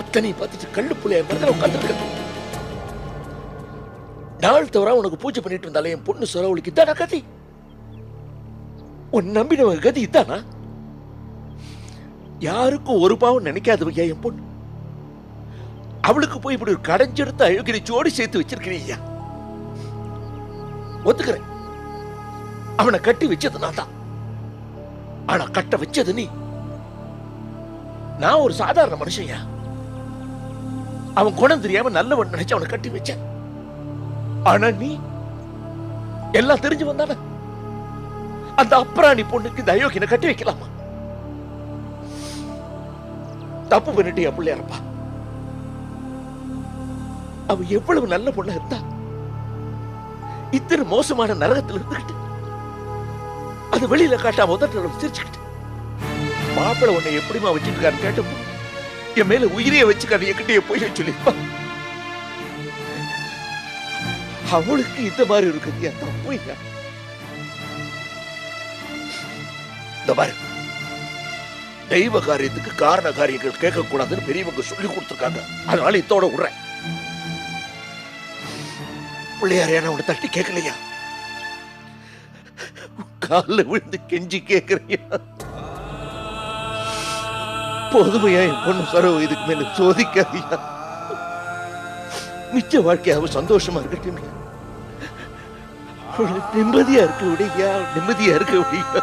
அத்தனை பார்த்துட்டு கள்ளு புள்ளைய மரத்தில் உட்காந்துருக்க. நாள் தவிர உனக்கு பூஜை பண்ணிட்டு இருந்தாலே என் பொண்ணு சொரவளுக்கு இதானா கதி? உன் நம்பினவங்க கதி இதானா? யாருக்கும் ஒரு பாவம் நினைக்காதவையா என் பொண்ணு. அவளுக்கு போய் இப்படி ஒரு கடைஞ்செடுத்து அழுகிரி ஜோடி சேர்த்து வச்சிருக்கிறீங்க. ஒத்துக்கிறேன், அவனை கட்டி வச்சது நான் தான். ஆனா கட்ட வச்சது நீ. நான் ஒரு சாதாரண மனுஷன்யா. அவன் குணம் தெரியாம நல்லவன் நினைச்சு அவனை கட்டி வச்ச. ஆனா நீ எல்லாம் தெரிஞ்சு வந்தான அந்த அப்ராணி பொண்ணுக்கு இந்த அயோக்கியனை கட்டி வைக்கலாமா? தப்பு பண்ணிட்டியா பிள்ளையாரப்பா. அவ எவ்வளவு நல்ல பொண்ணா இருந்தா இத்தனை மோசமான நரகத்தில் இருந்துகிட்டு அது வெளியில காட்டாம உதட்டல சிரிச்சுக்கிட்டு மாப்பிள்ள உன்னை எப்படிமா வச்சுட்டு கேட்டப்போ என் மேல உயிரைய வச்சுக்காது என்கிட்டயே போய் சொல்லிப்பா. அவளுக்கு இந்த மாதிரி இருக்குதியா தப்பு இல்ல. இந்த மாதிரி தெய்வ காரியத்துக்கு காரண காரியங்கள் கேட்க கூடாதுன்னு பெரியவங்க சொல்லி கொடுத்துருக்காங்க. அதனால இதோட விடுறேன். பிள்ளையாரையான உன்னை தட்டி கேட்கலையா? காலில் விழுந்து கெஞ்சி கேட்கிறியா? போதுமையா என் பொண்ணு சரவு இதுக்கு மேல சோதிக்காதியா. மிச்ச வாழ்க்கையாவும் சந்தோஷமா இருக்கட்டும். நிம்மதியா இருக்க விடையா, நிம்மதியா இருக்க விடையா.